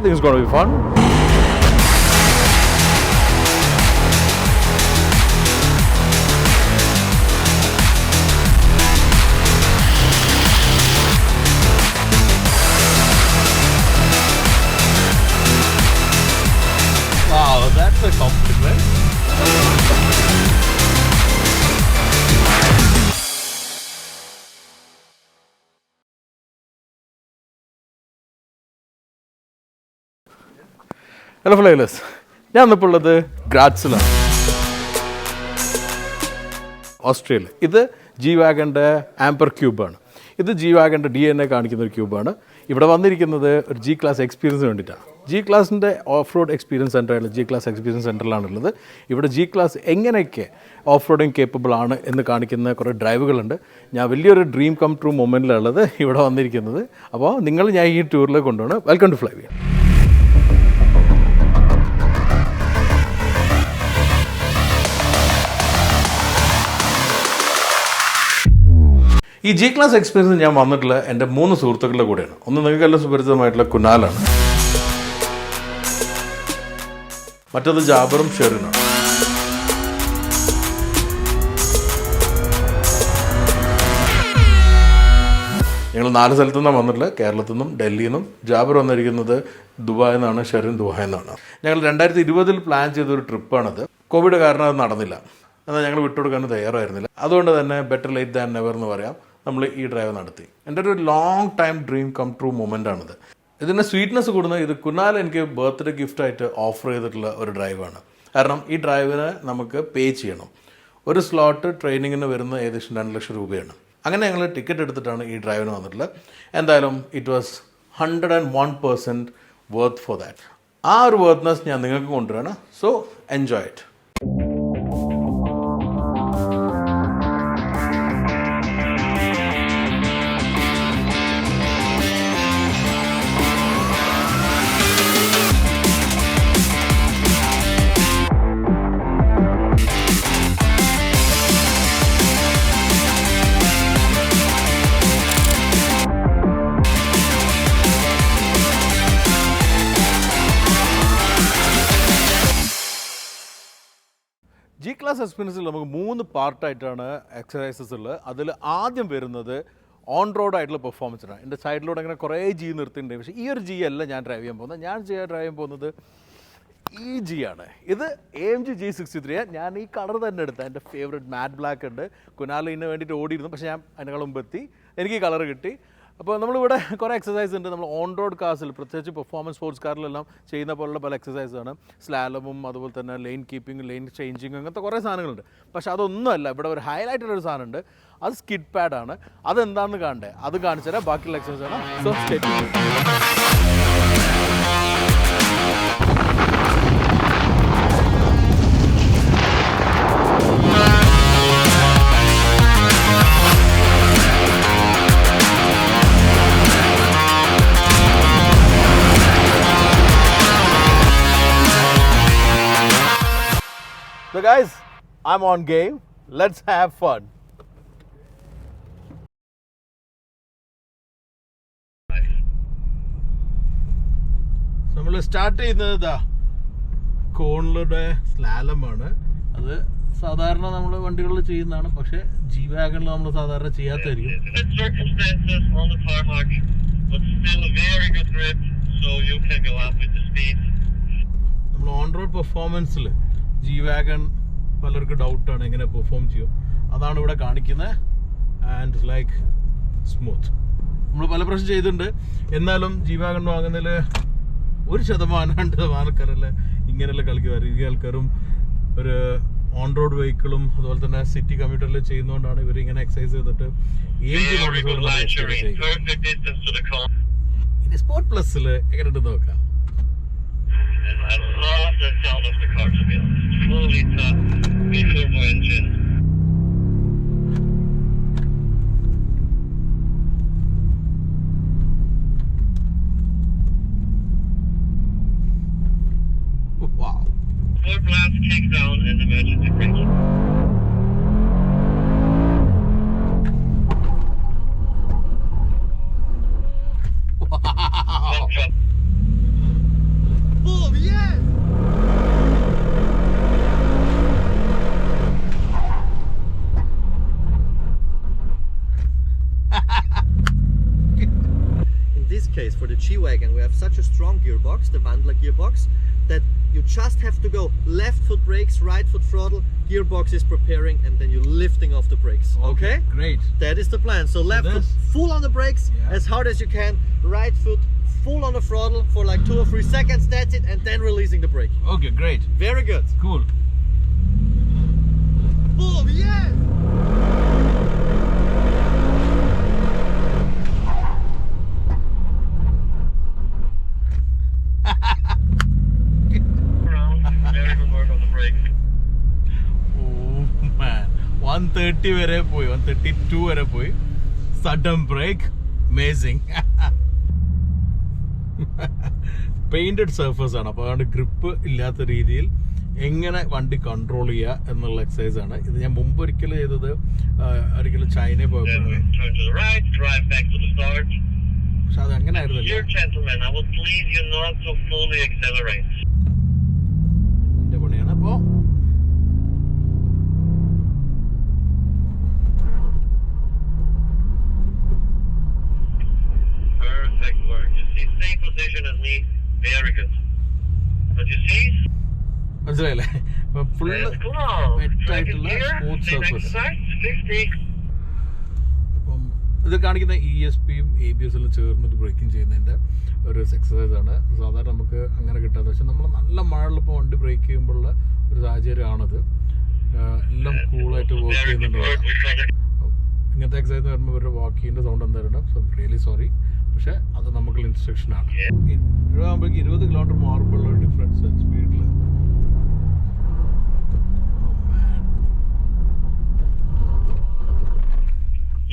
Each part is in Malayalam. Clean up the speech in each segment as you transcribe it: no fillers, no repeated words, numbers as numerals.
think it's going to be fun. Wow, that's a compliment. Hello ഫ്ലൈലേഴ്സ്, ഞാൻ ഇന്നിപ്പോൾ ഉള്ളത് ഗ്രാറ്റ്സിലാണ്, ഓസ്ട്രേലിയ. ഇത് ജി വാഗൻ്റെ ആംപർ ക്യൂബാണ്. ഇത് ജി വാഗൻ്റെ DNA കാണിക്കുന്ന ഒരു ക്യൂബാണ്. ഇവിടെ വന്നിരിക്കുന്നത് ഒരു ജി ക്ലാസ് എക്സ്പീരിയൻസിന് വേണ്ടിയിട്ടാണ്. ജി ക്ലാസിൻ്റെ ഓഫ് റോഡ് എക്സ്പീരിയൻസ് സെൻ്ററാണ് ജി ക്ലാസ് എക്സ്പീരിയൻസ് സെൻ്ററിലാണുള്ളത്. ഇവിടെ ജി ക്ലാസ് എങ്ങനെയൊക്കെ ഓഫ് റോഡിങ് കേപ്പബിൾ ആണ് എന്ന് കാണിക്കുന്ന കുറേ ഡ്രൈവുകളുണ്ട്. ഞാൻ വലിയൊരു ഡ്രീം കം ട്രൂ മൊമെൻറ്റിലുള്ളത് ഇവിടെ വന്നിരിക്കുന്നത്. അപ്പോൾ ഞാൻ ഈ ടൂറിൽ കൊണ്ടുപോകണം. Welcome to Flyvia. ഈ ജി ക്ലാസ് എക്സ്പീരിയൻസ് ഞാൻ വന്നിട്ടുള്ള എൻ്റെ 3 സുഹൃത്തുക്കളുടെ കൂടെയാണ്. ഒന്ന് നിങ്ങൾക്കെല്ലാം സുപരിചിതമായിട്ടുള്ള കുനാലാണ്, മറ്റത് ജാബറും ഷെറിനാണ്. ഞങ്ങൾ 4 സ്ഥലത്തു നിന്നാണ് വന്നിട്ടുള്ളത്. കേരളത്തിൽ നിന്നും ഡൽഹിയിൽ നിന്നും. ജാബർ വന്നിരിക്കുന്നത് ദുബായിൽ നിന്നാണ്, ഷെറിൻ ദുബായിൽ നിന്നാണ്. ഞങ്ങൾ 2020 പ്ലാൻ ചെയ്തൊരു ട്രിപ്പാണത്. കോവിഡ് കാരണം അത് നടന്നില്ല. എന്നാൽ ഞങ്ങൾ വിട്ടുകൊടുക്കാൻ തയ്യാറായിരുന്നില്ല. അതുകൊണ്ട് തന്നെ ബെറ്റർ ലേറ്റ് ദാൻ നെവർ എന്ന് പറയാം, നമ്മൾ ഈ ഡ്രൈവ് നടത്തി. എൻ്റെ ഒരു long time dream come true moment ആണിത്. ഇതിൻ്റെ സ്വീറ്റ്നെസ് കൂടുന്നത് ഇത് കുനാൽ എനിക്ക് ബർത്ത്ഡേ ഗിഫ്റ്റായിട്ട് ഓഫർ ചെയ്തിട്ടുള്ള ഒരു ഡ്രൈവാണ്. കാരണം ഈ ഡ്രൈവിന് നമുക്ക് പേ ചെയ്യണം. ഒരു സ്ലോട്ട് ട്രെയിനിങ്ങിന് വരുന്ന ഏകദേശം 2 ലക്ഷം രൂപയാണ്. അങ്ങനെ ഞങ്ങൾ ടിക്കറ്റ് എടുത്തിട്ടാണ് ഈ ഡ്രൈവിന് വന്നിട്ടുള്ളത്. എന്തായാലും it was 101% worth for that. ആ ഒരു വർത്ത്നെസ് ഞാൻ നിങ്ങൾക്ക് കൊണ്ടുവരാണ്. So enjoy it. G class എക്സ്പീരിയൻസിൽ നമുക്ക് 3 പാർട്ടായിട്ടാണ് എക്സസൈസസ് ഉള്ളത്. അതിൽ ആദ്യം വരുന്നത് ഓൺ റോഡ് ആയിട്ടുള്ള പെർഫോമൻസിനാണ്. എൻ്റെ സൈഡിലൂടെ അങ്ങനെ കുറേ ജി നിർത്തിയിട്ടുണ്ട്. പക്ഷേ ഈ ഒരു ജി അല്ല ഞാൻ ഡ്രൈവ് ചെയ്യാൻ പോകുന്നത്. ഞാൻ ഡ്രൈവ് ചെയ്യാൻ പോകുന്നത് ഈ ജി ആണ്. ഇത് AMG G63. ഞാൻ ഈ കളർ തന്നെ എടുത്ത എൻ്റെ ഫേവറേറ്റ് മാറ്റ് ബ്ലാക്ക് ഉണ്ട്. കുനാൽ ഇതിന് വേണ്ടിയിട്ട് ഓടിയിരുന്നു, പക്ഷേ ഞാൻ അതിനേക്കാൾ മുമ്പ് എത്തി. എനിക്ക് ഈ കളർ കിട്ടി. അപ്പോൾ നമ്മളിവിടെ കുറേ എക്സസൈസ് ഉണ്ട്. നമ്മൾ ഓൺ റോഡ് കാർസിൽ, പ്രത്യേകിച്ച് പെർഫോമൻസ് സ്പോർട്സ് കാറിലെല്ലാം ചെയ്യുന്ന പോലുള്ള പല എക്സസൈസാണ്. സ്ലാലമും അതുപോലെ തന്നെ ലൈൻ കീപ്പിംഗ്, ലൈൻ ചേഞ്ചിങ്, അങ്ങനത്തെ കുറേ സാധനങ്ങളുണ്ട്. പക്ഷേ അതൊന്നുമല്ല, ഇവിടെ ഒരു ഹൈലൈറ്റുള്ളൊരു സാധനമുണ്ട്. അത് സ്കിഡ് പാഡാണ്. അതെന്താണെന്ന് കാണണ്ടേ? അത് കാണിച്ചു തരാം. ബാക്കിയുള്ള എക്സസൈസാണ്. So stay tuned. So guys, I'm on game. Let's have fun. നമ്മൾ സ്റ്റാർട്ട് ചെയ്യുന്നത് കോണിലൂടെ സ്ലാലമാണ്. അത് സാധാരണ നമ്മൾ വണ്ടികളിൽ ചെയ്യുന്നതാണ്, പക്ഷേ ജി വാഗണിൽ നമ്മൾ സാധാരണ ചെയ്യാത്തായിരിക്കും. നമ്മൾ ഓൺ റോഡ് പെർഫോമൻസിൽ ജി വാഗൺ പലർക്ക് ഡൗട്ടാണ് എങ്ങനെ പെർഫോം ചെയ്യും. അതാണ് ഇവിടെ കാണിക്കുന്നത്. And like smooth. നമ്മൾ പല പ്രാവശ്യം ചെയ്തിട്ടുണ്ട്. എന്നാലും ജി വാഗൺ വാങ്ങുന്നതിൽ 1%-2% ആൾക്കാരല്ലേ ഇങ്ങനെയല്ല കളിക്കുവാറ്. ഈ ആൾക്കാരും ഒരു ഓൺ റോഡ് വെഹിക്കിളും അതുപോലെ തന്നെ സിറ്റി കമ്മ്യൂട്ടറിൽ ചെയ്യുന്നതുകൊണ്ടാണ് ഇവർ ഇങ്ങനെ എക്സസൈസ് ചെയ്തിട്ട് ഇനി സ്പോർട്ട് പ്ലസ്സിൽ എങ്ങനെയുണ്ട് നോക്കാം. I love the sound of the car to be fully turbo engine. Wow. 4 blast kickdown and emergency braking. Wow. Volkswagen, we have such a strong gearbox, the Wandler gearbox, that you just have to go left foot brakes, right foot throttle, gearbox is preparing, and then you're lifting off the brakes. Okay? Great. That is the plan. So left foot this- full on the brakes, Yeah. as hard as you can, right foot full on the throttle for like 2 or 3 seconds, that's it, and then releasing the brake. Okay, great. Very good. Cool. Boom, yes! Around. Very good work on the brake. Oh man. 130 വരെ പോയി, 132 വരെ പോയി. Sudden brake. Amazing. Painted surface ആണ്, അപ്പോൾ അതുകൊണ്ട് ഗ്രിപ്പ് ഇല്ലാത്ത രീതിയിൽ എങ്ങനെ വണ്ടി കൺട്രോൾ ചെയ്യുക എന്നുള്ള എക്സസൈസ് ആണ് ഇത്. ഞാൻ മുമ്പ് ഒരിക്കലും ചെയ്തത് ഒരിക്കലും ചൈനയിൽ Then പോയപ്പോൾ, we turn to the right, drive back to the start. പക്ഷെ അത് അങ്ങനെ ആയിരുന്നില്ല. Dear gentlemen, I would please you not to fully accelerate. എൻ്റെ പണിയാണ്. അപ്പോൾ Perfect work. You see, same position as me. Very good. But you see, മനസ്സിലായില്ലേ, full let's go. wet Second ആയിട്ടുള്ള gear, smooth same surface. exercise, 50. അപ്പം ഇത് കാണിക്കുന്ന ESPയും ABS-ലും ചേർന്നിട്ട് ബ്രേക്കിംഗ് ചെയ്യുന്നതിൻ്റെ ഒരു എക്സസൈസ് ആണ്. സാധാരണ നമുക്ക് അങ്ങനെ കിട്ടാതെ, പക്ഷെ നമ്മൾ നല്ല മഴയുള്ളപ്പോൾ വണ്ടി ബ്രേക്ക് ചെയ്യുമ്പോഴുള്ള ഒരു സാഹചര്യമാണത്. എല്ലാം കൂളായിട്ട് വർക്ക് Very good ചെയ്യുന്നുണ്ട്. work. We got it. ഇങ്ങനത്തെ എക്സസൈസ് വരുമ്പോൾ ഇവരുടെ വാക്കിങ്ങിൻ്റെ സൗണ്ട് എന്തായിരുന്നു, സോ റിയലി സോറി, പക്ഷെ അത് നമുക്കുള്ള ഇൻസ്ട്രക്ഷനാണ്. ഇതാകുമ്പോഴേക്ക് 20 കിലോമീറ്റർ മാറുമ്പോഴുള്ള ഡിഫറൻസ് സ്പീഡിൽ.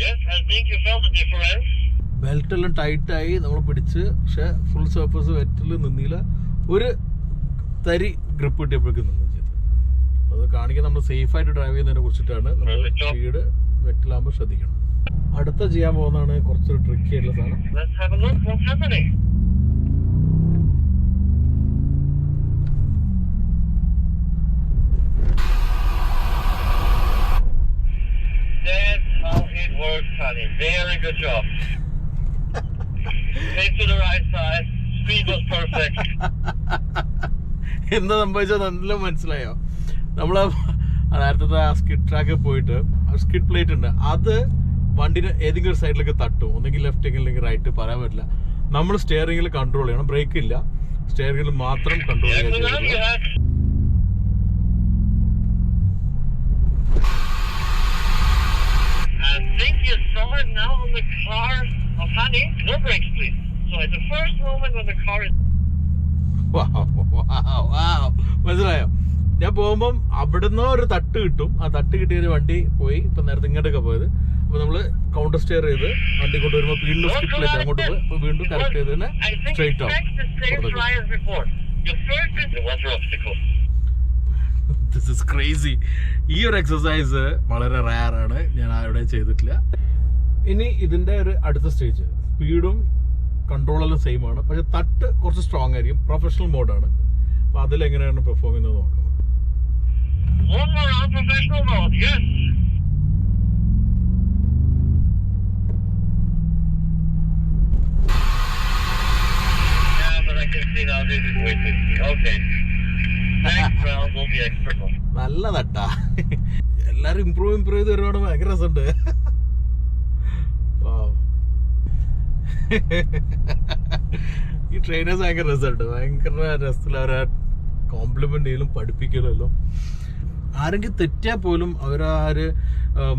Yes, I think you felt the difference. Belt എല്ലാം ടൈറ്റായി നമ്മൾ പിടിച്ച്, പക്ഷെ ഫുൾ സർഫസ് വെറ്റിൽ നിന്നില്ല, ഒരു തരി ഗ്രിപ്പ് കിട്ടിയപ്പോഴേക്കും നിന്ന് ചെയ്ത്. അപ്പോൾ അത് കാണിക്കാൻ നമ്മൾ സേഫായിട്ട് ഡ്രൈവ് ചെയ്യുന്നതിനെ കുറിച്ചിട്ടാണ്. നമ്മൾ സ്പീഡ് വെറ്റിലാകുമ്പോൾ ശ്രദ്ധിക്കണം. അടുത്ത ചെയ്യാൻ പോകുന്നതാണ് കുറച്ചൊരു ട്രിക്കി ആയിട്ടുള്ള സാധനം. Let's have a look. What's happening? That's how it works, honey. Very good job. Take to the right side. Speed was perfect. എന്താ സംഭവിച്ചത് നല്ല മനസ്സിലായോ? നമ്മൾ നേരത്തെ ആ സ്കിഡ് ട്രാക്കിൽ പോയിട്ട് ആ സ്കിഡ് പ്ലേറ്റ് ഉണ്ട്, അത് വണ്ടിന് ഏതെങ്കിലും ഒരു സൈഡിലേക്ക് തട്ടും, ഒന്നെങ്കിൽ ലെഫ്റ്റ് അല്ലെങ്കിൽ റൈറ്റ്, പറയാൻ പറ്റില്ല. നമ്മൾ സ്റ്റിയറിംഗിൽ കൺട്രോൾ ചെയ്യണം, ബ്രേക്ക് ഇല്ല, സ്റ്റിയറിംഗിൽ മാത്രം കൺട്രോൾ Yes, ചെയ്യാൻ now you ചെയ്തിട്ടുള്ളത്. have. I think you saw it now on the car of Honey. No brakes, please. So at the first moment when the car is മനസ്സിലായോ? ഞാൻ പോകുമ്പം അവിടുന്ന് ഒരു തട്ട് കിട്ടും, ആ തട്ട് കിട്ടിയൊരു വണ്ടി പോയി. ഇപ്പം നേരത്തെ ഇങ്ങോട്ടൊക്കെ പോയത്, അപ്പോൾ നമ്മൾ കൗണ്ടർ സ്റ്റെയർ ചെയ്ത് വണ്ടി കൊണ്ടുവരുമ്പോൾ വീണ്ടും സ്കിഡ് പ്ലേറ്റ് അങ്ങോട്ട് പോയി, അപ്പോൾ വീണ്ടും കറക്റ്റ് ചെയ്ത് തന്നെ I think സ്ട്രെയിറ്റ് ആവും. expect the same try as before. Your first is the water obstacle. This is crazy. ഈ ഒരു എക്സസൈസ് വളരെ റയർ ആണ്, ഞാൻ ആരുടെയും ചെയ്തിട്ടില്ല. ഇനി ഇതിൻ്റെ ഒരു അടുത്ത സ്റ്റേജ്, സ്പീഡും കൺട്രോളെല്ലാം സെയിം ആണ്, പക്ഷെ തട്ട് കുറച്ച് സ്ട്രോങ് ആയിരിക്കും. പ്രൊഫഷണൽ മോഡാണ്, അപ്പോൾ അതിലെങ്ങനെയാണ് പെർഫോം ചെയ്യുന്നത് നോക്കാം. One more round, professional mode. Yes. Yeah, but I can see now this is way too easy. Okay. Next round will be expert mode. നല്ല തട്ടാ. എല്ലാരും ഇമ്പ്രൂവ് ചെയ്ത് വരുവാണ്, ഭയങ്കര രസമുണ്ട്. ഈ ട്രെയിനേഴ്സ് ഭയങ്കര രസമുണ്ട്, ഭയങ്കര രസത്തിൽ അവരെ കോംപ്ലിമെന്റ് ചെയ്യലും പഠിപ്പിക്കലും എല്ലാം. ആരെങ്കിലും തെറ്റിയാൽ പോലും അവരാ ഒരു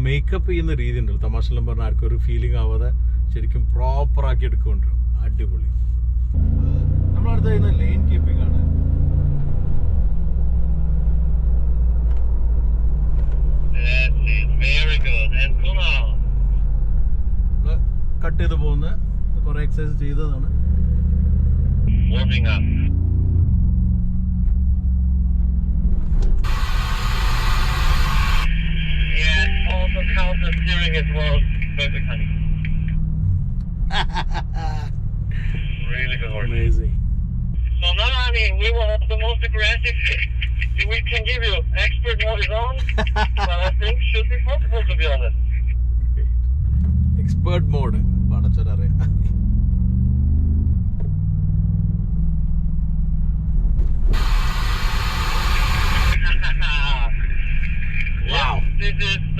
മേക്കപ്പ് ചെയ്യുന്ന രീതി ഉണ്ടല്ലോ, തമാശെല്ലാം പറഞ്ഞാൽ ആർക്കും ഒരു ഫീലിംഗ് ആവാതെ ശരിക്കും പ്രോപ്പറാക്കി എടുക്കുന്നുണ്ട്. അടിപൊളി. നമ്മളടുത്ത് ചെയ്യുന്ന ലെയിൻ കീപ്പിംഗ് ആണ്. That's it. Very good. And pull out. Cut ചെയ്ത് പോകുന്ന കുറെ എക്സസൈസ് ചെയ്തതാണ്. Warming up. Yeah, also counter steering as well. Perfect, honey. Really good work. Amazing. So now, honey, we will have the most aggressive. We can give you expert mode is on, but I think should be possible, to be honest. Expert mode പടച്ചോരറിയാം.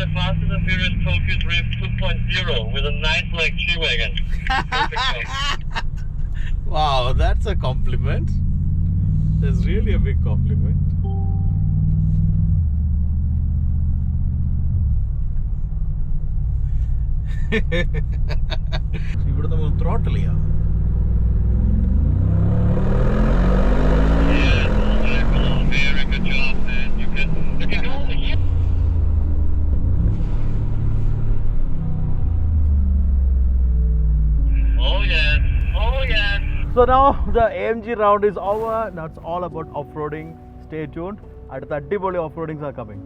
the Fast and the Furious Tokyo Drift 2.0 with a nice like G-Wagon. Perfect job. Wow, that's a compliment. That's really a big compliment. ഇവിടെ നമ്മൾ ത്രോട്ടിൽ ചെയ്യാം. Yeah, very good job, man. You can go over here. Oh yes, oh yes. So now the AMG round is over. Now it's all about off-roading. Stay tuned. അടുത്ത അടിപൊളി off-roadings are coming.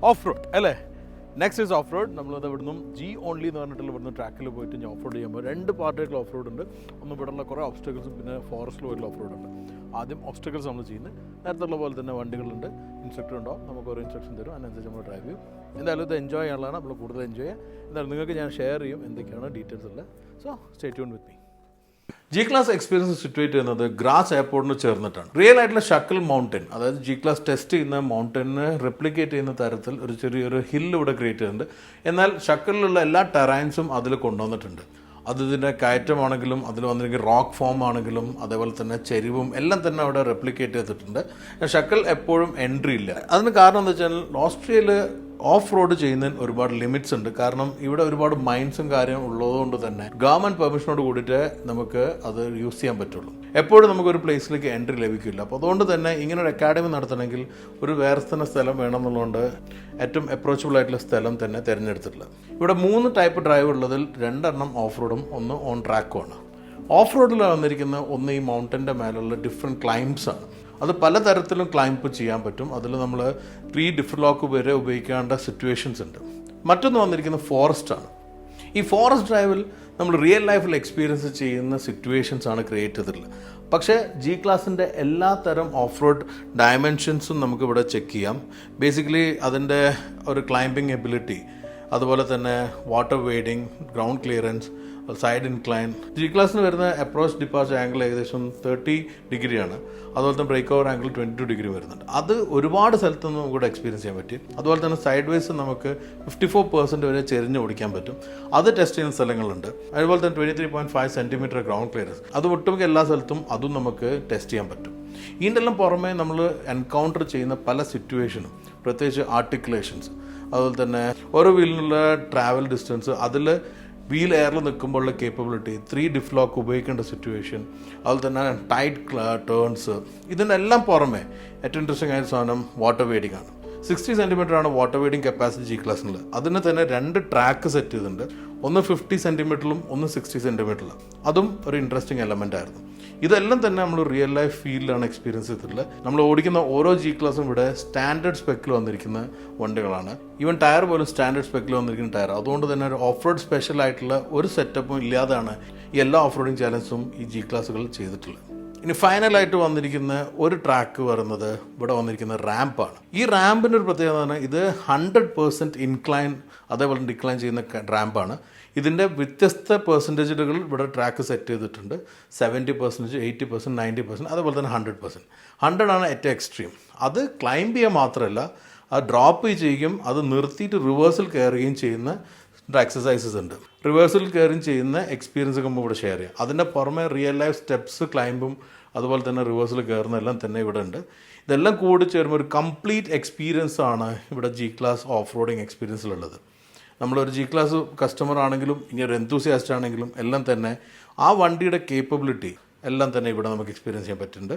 Off road അല്ലേ? Next is off road. നമ്മളത് ഇവിടുന്ന് ജി ഓൺലി എന്ന് പറഞ്ഞിട്ടുള്ള ഇവിടുന്ന് ട്രാക്കിൽ പോയിട്ട് ഞാൻ ഓഫ് റോഡ് ചെയ്യുമ്പോൾ 2 പാർട്ടായിട്ടുള്ള ഓഫ് റോഡ് ഉണ്ട്. ഒന്ന് ഇവിടെയുള്ള കുറേ ഓബ്സ്റ്റക്കിൾസും പിന്നെ ഫോറസ്റ്റിൽ പോയിട്ടുള്ള ഓഫ് റോഡ് ഉണ്ട്. ആദ്യം ഓബ്സ്റ്റക്കിൾസ് നമ്മൾ ചെയ്യുന്നത്. നേരത്തുള്ള പോലെ തന്നെ വണ്ടികളുണ്ട്, ഇൻസ്ട്രക്ടർ ഉണ്ടാവും, നമുക്ക് ഓരോ ഇൻസ്ട്രക്ഷൻ തരും, അതിനനുസരിച്ച് നമ്മൾ ഡ്രൈവ് ചെയ്യും. എന്തായാലും ഇത് എൻജോയ് ചെയ്യാനുള്ളതാണ്, നമ്മൾ കൂടുതൽ എൻജോയ് ചെയ്യാം. എന്തായാലും നിങ്ങൾക്ക് ഞാൻ ഷെയർ ചെയ്യും എന്തൊക്കെയാണ് ഡീറ്റെയിൽസ് ഉള്ളത്. So stay tune with me. G class experience situate ചെയ്യുന്നത് ഗ്രാസ് എയർപോർട്ടിന് ചേർന്നിട്ടാണ്. റിയൽ ആയിട്ടുള്ള ഷക്കിൾ മൗണ്ടൻ, അതായത് ജി ക്ലാസ് ടെസ്റ്റ് ചെയ്യുന്ന മൗണ്ടനെ റെപ്ലിക്കേറ്റ് ചെയ്യുന്ന തരത്തിൽ ഒരു ചെറിയൊരു ഹില്ല് ഇവിടെ ക്രിയേറ്റ് ചെയ്തിട്ടുണ്ട്. എന്നാൽ ഷക്കിളിലുള്ള എല്ലാ ടെറൈൻസും അതിൽ കൊണ്ടുവന്നിട്ടുണ്ട്. അത് ഇതിൻ്റെ കയറ്റമാണെങ്കിലും അതിൽ വന്നിരിക്കുന്ന റോക്ക് ഫോം ആണെങ്കിലും അതേപോലെ തന്നെ ചെരിവും എല്ലാം തന്നെ അവിടെ റെപ്ലിക്കേറ്റ് ചെയ്തിട്ടുണ്ട്. ഷക്കിൾ എപ്പോഴും എൻട്രി ഇല്ല. അതിന് കാരണം എന്താ വെച്ചാൽ ഓസ്ട്രിയയിൽ ഓഫ് റോഡ് ചെയ്യുന്നതിന് ഒരുപാട് ലിമിറ്റ്സ് ഉണ്ട്. കാരണം ഇവിടെ ഒരുപാട് മൈൻസും കാര്യം ഉള്ളതുകൊണ്ട് തന്നെ ഗവൺമെൻറ് പെർമിഷനോട് കൂടിയിട്ട് നമുക്ക് അത് യൂസ് ചെയ്യാൻ പറ്റുള്ളൂ. എപ്പോഴും നമുക്കൊരു പ്ലേസിലേക്ക് എൻട്രി ലഭിക്കില്ല. അപ്പോൾ അതുകൊണ്ട് തന്നെ ഇങ്ങനെ ഒരു അക്കാഡമി നടത്തണമെങ്കിൽ ഒരു വേറെ തന്നെ സ്ഥലം വേണം എന്നുള്ളതുകൊണ്ട് ഏറ്റവും അപ്രോച്ചബിൾ ആയിട്ടുള്ള സ്ഥലം തന്നെ തിരഞ്ഞെടുത്തിട്ടുള്ളത്. ഇവിടെ 3 ടൈപ്പ് ഡ്രൈവ് ഉള്ളതിൽ 2 ഓഫ് റോഡും 1 ഓൺ ട്രാക്കുമാണ്. ഓഫ് റോഡിൽ വന്നിരിക്കുന്ന ഒന്ന് ഈ മൗണ്ടൻ്റെ മേലുള്ള ഡിഫറെൻറ്റ് ക്ലൈംബ്സ് ആണ്. അത് പലതരത്തിലും ക്ലൈംബ് ചെയ്യാൻ പറ്റും. അതിൽ നമ്മൾ 3 ഡിഫറെൻറ്റ് ലോക്ക് വരെ ഉപയോഗിക്കേണ്ട സിറ്റുവേഷൻസ് ഉണ്ട്. മറ്റൊന്ന് വന്നിരിക്കുന്നത് ഫോറസ്റ്റാണ്. ഈ ഫോറസ്റ്റ് ഡ്രൈവിൽ നമ്മൾ റിയൽ ലൈഫിൽ എക്സ്പീരിയൻസ് ചെയ്യുന്ന സിറ്റുവേഷൻസ് ആണ് ക്രിയേറ്റ് ചെയ്തിട്ടുള്ളത്. പക്ഷേ ജി ക്ലാസിൻ്റെ എല്ലാ തരം ഓഫ് റോഡ് ഡയമെൻഷൻസും നമുക്കിവിടെ ചെക്ക് ചെയ്യാം. ബേസിക്കലി അതിൻ്റെ ഒരു ക്ലൈംബിംഗ് എബിലിറ്റി, അതുപോലെ തന്നെ water വെയ്ഡിങ്, ground clearance, side incline. G ക്ലാസ്സിന് വരുന്ന അപ്രോച്ച് ഡിപ്പാർച്ചർ ആംഗിൾ ഏകദേശം 30 ഡിഗ്രിയാണ്. അതുപോലെ തന്നെ ബ്രേക്ക് ഓവർ ആംഗിൾ 22 ഡിഗ്രി വരുന്നുണ്ട്. അത് ഒരുപാട് സ്ഥലത്തൊന്നും നമുക്ക് എക്സ്പീരിയൻസ് ചെയ്യാൻ പറ്റും. അതുപോലെ തന്നെ സൈഡ് വൈസ് നമുക്ക് 54% വരെ ചെരിഞ്ഞ് ഓടിക്കാൻ പറ്റും. അത് ടെസ്റ്റ് ചെയ്യുന്ന സ്ഥലങ്ങളുണ്ട്. അതുപോലെ തന്നെ 23.5 സെൻറ്റിമീറ്റർ ഗ്രൗണ്ട് ക്ലിയറൻസ്, അത് ഒട്ടുമിക്ക എല്ലാ സ്ഥലത്തും അതും നമുക്ക് ടെസ്റ്റ് ചെയ്യാൻ പറ്റും. ഇതിൻ്റെല്ലാം പുറമെ നമ്മൾ എൻകൗണ്ടർ ചെയ്യുന്ന പല സിറ്റുവേഷനും, പ്രത്യേകിച്ച് ആർട്ടിക്കുലേഷൻസ്, അതുപോലെ തന്നെ ഓരോ വീലിനുള്ള ട്രാവൽ ഡിസ്റ്റൻസ്, അതിൽ വീൽ എയറിൽ നിൽക്കുമ്പോഴുള്ള കേപ്പബിലിറ്റി, 3 ഡിഫ് ലോക്ക് ഉപയോഗിക്കേണ്ട സിറ്റുവേഷൻ, അതുപോലെ തന്നെ ടൈറ്റ് ടേൺസ്, ഇതിനെല്ലാം പുറമെ ഏറ്റവും ഇൻട്രസ്റ്റിംഗ് ആയ സാധനം വാട്ടർ വെയ്ഡിംഗ് ആണ്. 60 സെൻറ്റിമീറ്റർ ആണ് വാട്ടർ വെയ്ഡിംഗ് കപ്പാസിറ്റി ജി ക്ലാസ്സിനുള്ളത്. അതിന് തന്നെ 2 ട്രാക്ക് സെറ്റ് ചെയ്തിട്ടുണ്ട്. ഒന്ന് 50 സെൻറ്റിമീറ്ററിലും ഒന്ന് 60 സെൻറ്റിമീറ്ററിലും. അതും ഒരു ഇൻട്രസ്റ്റിംഗ് എലമെൻ്റ് ആയിരുന്നു. ഇതെല്ലാം തന്നെ നമ്മൾ റിയൽ ലൈഫ് ഫീൽഡിലാണ് എക്സ്പീരിയൻസ് ചെയ്തിട്ടുള്ളത്. നമ്മൾ ഓടിക്കുന്ന ഓരോ ജി ക്ലാസും ഇവിടെ സ്റ്റാൻഡേർഡ് സ്പെക്കിൽ വന്നിരിക്കുന്ന വണ്ടികളാണ്. ഈവൻ ടയർ പോലും സ്റ്റാൻഡേർഡ് സ്പെക്കിൽ വന്നിരിക്കുന്ന ടയർ. അതുകൊണ്ട് തന്നെ ഒരു ഓഫ് റോഡ് സ്പെഷ്യൽ ആയിട്ടുള്ള ഒരു സെറ്റപ്പും ഇല്ലാതാണ് ഈ എല്ലാ ഓഫ് റോഡിങ് ചാലഞ്ചും ഈ ജി ക്ലാസുകൾ ചെയ്തിട്ടുള്ളത്. ഇനി ഫൈനലായിട്ട് വന്നിരിക്കുന്ന ഒരു ട്രാക്ക് വരുന്നത് ഇവിടെ വന്നിരിക്കുന്ന റാമ്പാണ്. ഈ റാമ്പിൻ്റെ ഒരു പ്രത്യേകത പറഞ്ഞാൽ ഇത് 100% ഇൻക്ലൈൻ അതേപോലെ ഡിക്ലൈൻ ചെയ്യുന്ന റാമ്പാണ്. ഇതിൻ്റെ വ്യത്യസ്ത പെർസെൻറ്റേജുകൾ ഇവിടെ ട്രാക്ക് സെറ്റ് ചെയ്തിട്ടുണ്ട്. 70%, 80%, 90%, അതുപോലെ തന്നെ 100%. 100 ആണ് ഏറ്റവും എക്സ്ട്രീം. അത് ക്ലൈംബ് ചെയ്യുക മാത്രമല്ല, അത് ഡ്രോപ്പ് ചെയ്യുകയും അത് നിർത്തിയിട്ട് റിവേഴ്സിൽ കയറുകയും ചെയ്യുന്ന എക്സസൈസസ് ഉണ്ട്. റിവേഴ്സിൽ കയറുകയും ചെയ്യുന്ന എക്സ്പീരിയൻസ് നമ്മൾ ഇവിടെ ഷെയർ ചെയ്യാം. അതിൻ്റെ പുറമെ റിയൽ ലൈഫ് സ്റ്റെപ്സ്, ക്ലൈംബും അതുപോലെ തന്നെ റിവേഴ്സിൽ കയറുന്നതെല്ലാം തന്നെ ഇവിടെ ഉണ്ട്. ഇതെല്ലാം കൂടി ചേരുമ്പോൾ ഒരു കംപ്ലീറ്റ് എക്സ്പീരിയൻസ് ആണ് ഇവിടെ ജി ക്ലാസ് ഓഫ് റോഡിങ് എക്സ്പീരിയൻസിലുള്ളത്. നമ്മളൊരു ജി ക്ലാസ് കസ്റ്റമർ ആണെങ്കിലും ഇനി ഒരു എന്തൂസിയാസ്റ്റ് ആണെങ്കിലും എല്ലാം തന്നെ ആ വണ്ടിയുടെ കേപ്പബിലിറ്റി എല്ലാം തന്നെ ഇവിടെ നമുക്ക് എക്സ്പീരിയൻസ് ചെയ്യാൻ പറ്റുന്നുണ്ട്.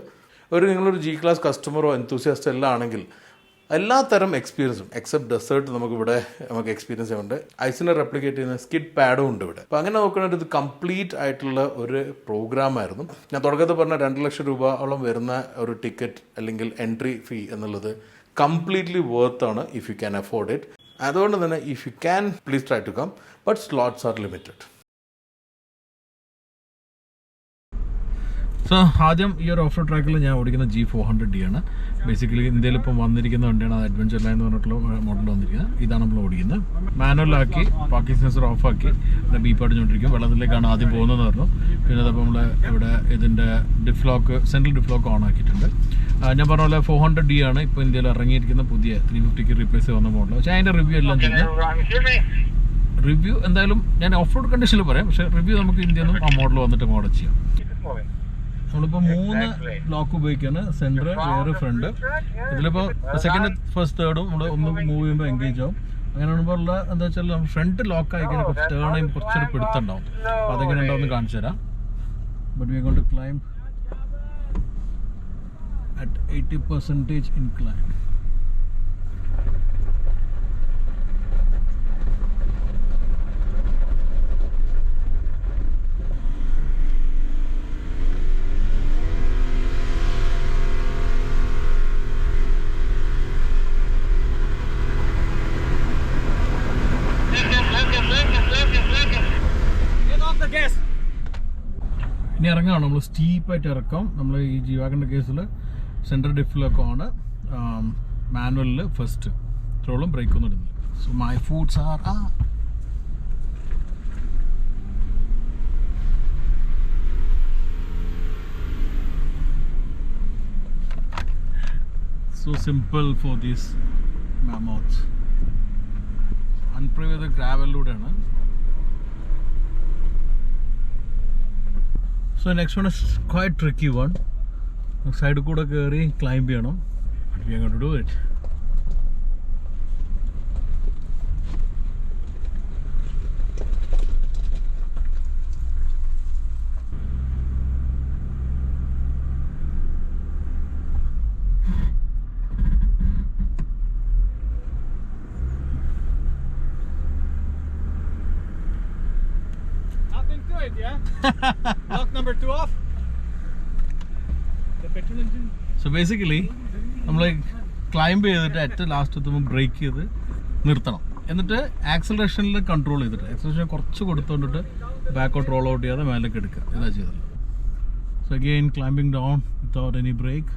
നിങ്ങളൊരു ജി ക്ലാസ് കസ്റ്റമറോ എന്തൂസിയാസ്റ്റോ എല്ലാം ആണെങ്കിൽ എല്ലാ തരം എക്സ്പീരിയൻസും എക്സെപ്റ്റ് ഡെസേർട്ട് നമുക്ക് എക്സ്പീരിയൻസ് ചെയ്യുന്നുണ്ട്. ഐസിനെ റെപ്ലിക്കേറ്റ് ചെയ്യുന്ന സ്കിഡ് പാഡും ഉണ്ട് ഇവിടെ. അപ്പോൾ അങ്ങനെ നോക്കുകയാണെങ്കിൽ ഇത് കംപ്ലീറ്റ് ആയിട്ടുള്ള ഒരു പ്രോഗ്രാമായിരുന്നു. ഞാൻ തുടക്കത്തിൽ പറഞ്ഞ 2 ലക്ഷം രൂപയോളം വരുന്ന ഒരു ടിക്കറ്റ് അല്ലെങ്കിൽ എൻട്രി ഫീ എന്നുള്ളത് കംപ്ലീറ്റ്ലി വർത്ത് ആണ് if you can afford it. അതുകൊണ്ട് തന്നെ if you can please try to come, but slots are limited. So ആദ്യം ഈ ഒരു ഓഫ് റോഡ് ട്രാക്കിൽ ഞാൻ ഓടിക്കുന്ന G400D ആണ്. ബേസിക്കലി ഇന്ത്യയിൽ ഇപ്പം വന്നിരിക്കുന്ന വണ്ടിയാണ്. അത് അഡ്വഞ്ചർ ലൈൻ എന്ന് പറഞ്ഞിട്ടുള്ള മോഡൽ വന്നിരിക്കുന്നത്. ഇതാണ് നമ്മൾ ഓടിക്കുന്നത്. മാനുവലാക്കി പാർക്കിംഗ് സെൻസർ ഓഫാക്കി ബീപ്പ് അടിച്ചുകൊണ്ടിരിക്കും. വെള്ളത്തിലേക്കാണ് ആദ്യം പോകുന്നതെന്ന് പറഞ്ഞു. പിന്നെ അതപ്പോൾ നമ്മൾ ഇവിടെ ഇതിൻ്റെ സെൻട്രൽ ഡിഫ്ലോക്ക് ഓൺ ആക്കിയിട്ടുണ്ട്. ഞാൻ പറഞ്ഞ പോലെ 400D ആണ് ഇപ്പോൾ ഇന്ത്യയിൽ ഇറങ്ങിയിരിക്കുന്ന പുതിയ 350ക്ക് റീപ്ലേസ് വന്ന മോഡൽ. പക്ഷേ അതിൻ്റെ റിവ്യൂ എല്ലാം ചെയ്യുന്നത് റിവ്യൂ എന്തായാലും ഞാൻ ഓഫ് റോഡ് കണ്ടീഷനിൽ പറയാം. പക്ഷേ റിവ്യൂ നമുക്ക് ഇന്ത്യയിൽ നിന്നും ആ മോഡൽ വന്നിട്ട് മോഡൽ ചെയ്യാം. നമ്മളിപ്പോൾ 3 ലോക്ക് ഉപയോഗിക്കുകയാണ്. Centre, rear, front. ഇതിലിപ്പോൾ സെക്കൻഡ്, ഫസ്റ്റ്, തേർഡും നമ്മൾ ഒന്ന് മൂവ് ചെയ്യുമ്പോൾ എൻഗേജ് ആവും. അങ്ങനെ ഉള്ള എന്താ വെച്ചാൽ ഫ്രണ്ട് ലോക്ക് ആയിക്കഴിഞ്ഞാൽ കുറച്ച് ടേൺ ചെയ്യുമ്പോൾ കുറച്ചൊരു പിടുത്തുണ്ടാവും. അപ്പോൾ അതെങ്ങനെ ഉണ്ടാവും എന്ന് കാണിച്ചു തരാം. But we are going to climb at 80% incline. ഇനി ഇറങ്ങാണ് നമ്മൾ. സ്റ്റീപ്പായിട്ട് ഇറക്കാം. നമ്മൾ ഈ ജീവാഗൻ്റെ കേസിൽ സെൻട്രൽ ഡിഫിലൊക്കെ ആണ്. മാനുവലിൽ ഫസ്റ്റ് ത്രോളും ബ്രേക്കൊന്നും ഇടുന്നില്ല. So my foods are so simple for these mammoths. അൺപ്രൈവത് ഗ്രാവലിലൂടെയാണ്. So next one is quite tricky one. സൈഡിൽ കൂടെ കയറി ക്ലൈംബ് ചെയ്യണം. We are going to do it. Nothing to it, yeah? Lock number 2 off. The petrol engine. So basically നമ്മൾ ക്ലൈംബ് ചെയ്തിട്ട് ഏറ്റവും ലാസ്റ്റ് എത്തുമ്പോൾ ബ്രേക്ക് ചെയ്ത് നിർത്തണം. എന്നിട്ട് ആക്സലറേഷനിൽ കൺട്രോൾ ചെയ്തിട്ട് ആക്സലറേഷൻ കുറച്ച് കൊടുത്തുകൊണ്ടിട്ട് ബാക്കോട്ട് റോൾ ഔട്ട് ചെയ്യാതെ മേലേക്ക് എടുക്കുക. ഇതാ ചെയ്തത്. So again climbing down without any break.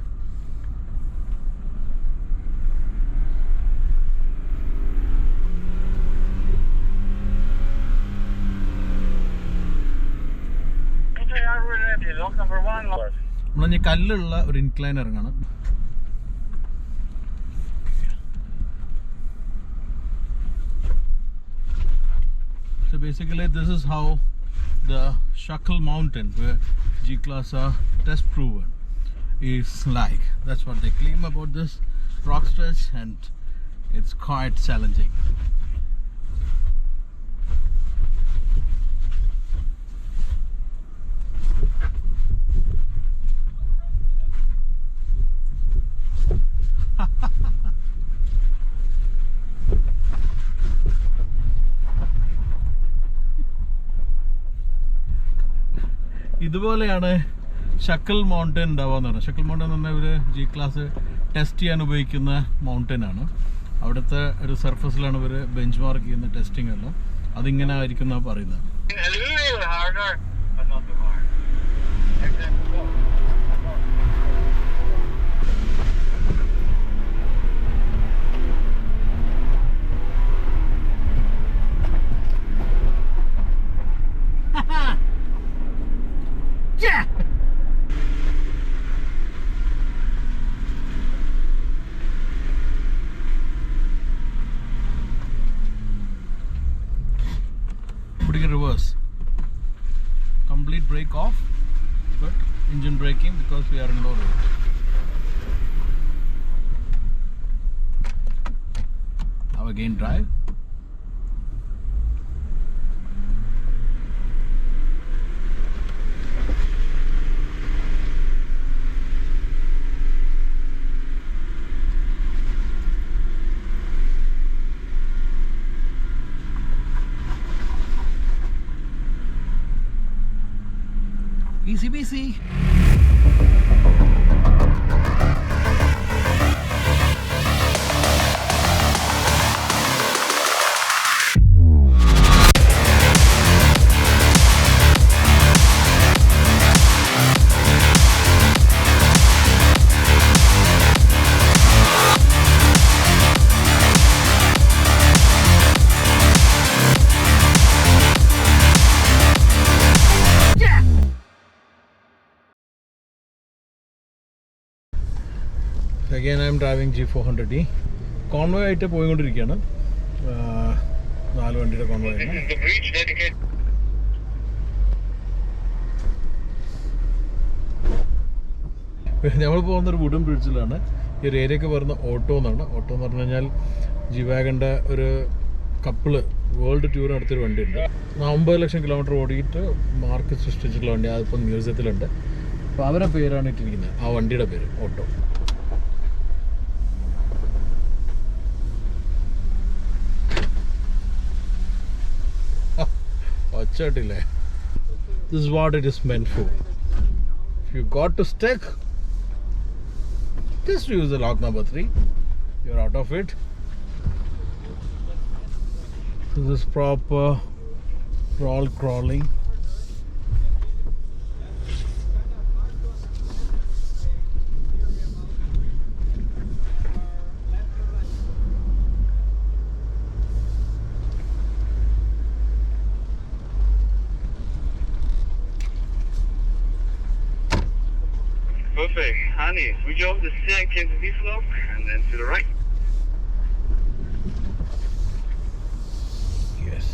Lock number 1. നമ്മളഞ്ഞ കല്ലുള്ള ഒരു ഇൻക്ലൈൻ ഇറങ്ങാണ്. So basically this is how the Shackle Mountain, where G-Class are test proven, is like. That's what they claim about this rock stretch, and it's quite challenging. ഇതുപോലെയാണ് ഷക്കിൾ മൗണ്ടൻ ഉണ്ടാവുകയെന്ന് പറഞ്ഞാൽ. ഷക്കിൾ മൗണ്ടൻ എന്ന് പറഞ്ഞാൽ ഇവർ G-Class ടെസ്റ്റ് ചെയ്യാൻ ഉപയോഗിക്കുന്ന മൗണ്ടനാണ്. അവിടുത്തെ ഒരു സർഫസിലാണ് ഇവർ ബെഞ്ച് മാർക്ക് ചെയ്യുന്ന ടെസ്റ്റിംഗ് എല്ലാം. അതിങ്ങനെ ആയിരിക്കും എന്നാണ് പറയുന്നത്. A little harder, but not too hard. Exactly. Putting in reverse. Complete brake off, but engine braking because we are in low road. Now again drive. Easy peasy. Again, I am driving G400D. Convoy ആയിട്ട് പോയിക്കൊണ്ടിരിക്കുകയാണ്. 4 വണ്ടിയുടെ കോൺവോയ് ആണ്. This is the breach dedicated. നമ്മൾ പോകുന്നൊരു വുഡൻ ബ്രിഡ്ജിലാണ്. ഈ ഒരു ഏരിയക്ക് പറയുന്ന ഓട്ടോ എന്നാണ്. ഓട്ടോ എന്ന് പറഞ്ഞു കഴിഞ്ഞാൽ G-Wagonൻ്റെ ഒരു കപ്പിള് വേൾഡ് ടൂർ നടത്തിയൊരു വണ്ടിയുണ്ട്. 50 ലക്ഷം കിലോമീറ്റർ ഓടിയിട്ട് മാർക്ക് സൃഷ്ടിച്ചിട്ടുള്ള വണ്ടി. അതിപ്പോൾ മ്യൂസിയത്തിലുണ്ട്. അപ്പോൾ അവരുടെ പേരാണ് ഇട്ടിരിക്കുന്നത്, ആ വണ്ടിയുടെ പേര് auto. ഒച്ചട്ടില്ലേ? This is what it is meant for. If you got to stick, just use the lock number 3. You're out of it. This is proper crawl crawling. Perfect. Honey, we drove the sink into the slope and then to the right. Yes.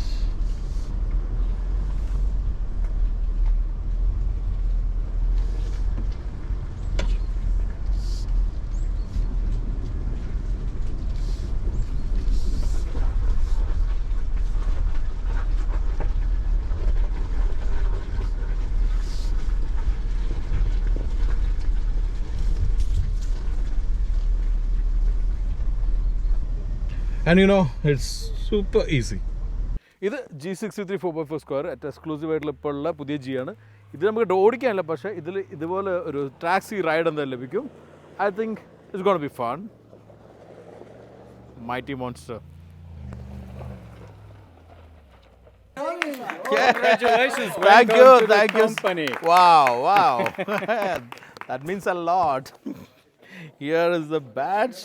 And you know, it's super easy. ഇത് G63 4x4 square at exclusive ആയിട്ടുള്ള ഇപ്പോൾ ഉള്ള പുതിയ G ആണ്. ഇത് നമുക്ക് ഓടിക്കാനല്ല, പക്ഷേ ഇതിൽ ഇതുപോലെ ഒരു ടാക്സി റൈഡ് എന്തായാലും ലഭിക്കും. I think it's gonna B fun. Mighty monster. Congratulations. Thank Welcome you, to the thank you. company. Wow. That means a lot. Here is the badge.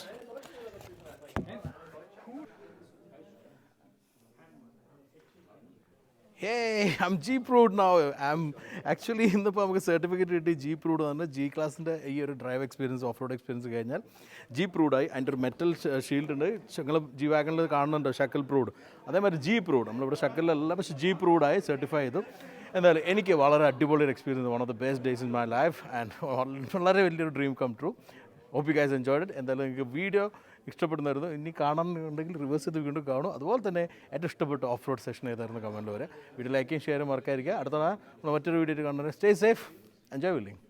Hey, I'm G-Proved now. I'm actually ഇന്നിപ്പോൾ നമുക്ക് സർട്ടിഫിക്കറ്റ് കിട്ടി G-Proved ആണ്. G ക്ലാസിൻ്റെ ഈ ഒരു drive experience, of road experience കഴിഞ്ഞാൽ G-Proved ആയി. അതിൻ്റെ ഒരു മെറ്റൽ ഷീൽഡ് ഉണ്ട്. നിങ്ങൾ G-Wagonൽ കാണുന്നുണ്ടോ ഷക്കൽ പ്രൂവ്ഡ്? അതേമാതിരി G-Proved. നമ്മളിവിടെ ഷക്കലിലല്ല, പക്ഷേ G-Proved ആയി സർട്ടിഫൈ ചെയ്തു. എന്തായാലും എനിക്ക് വളരെ അടിപൊളി ഒരു experience, one of the best days in my life and വളരെ വലിയൊരു dream come true. Hope you guys enjoyed it. എന്തായാലും നിങ്ങൾക്ക് വീഡിയോ ഇഷ്ടപ്പെടുന്നായിരുന്നു. ഇനി കാണാനുണ്ടെങ്കിൽ റിവേഴ്സ് ചെയ്ത് വീണ്ടും കാണും. അതുപോലെ തന്നെ ഏറ്റവും ഇഷ്ടപ്പെട്ട ഓഫ് റോഡ് സെഷൻ ഏതായിരുന്നു കമൻറ്റ് വരെ. വീഡിയോ ലൈക്കും ഷെയറും മറക്കാതിരിക്കുക. അടുത്ത മറ്റൊരു വീഡിയോ കാണുന്നത്. Stay safe, enjoy willing.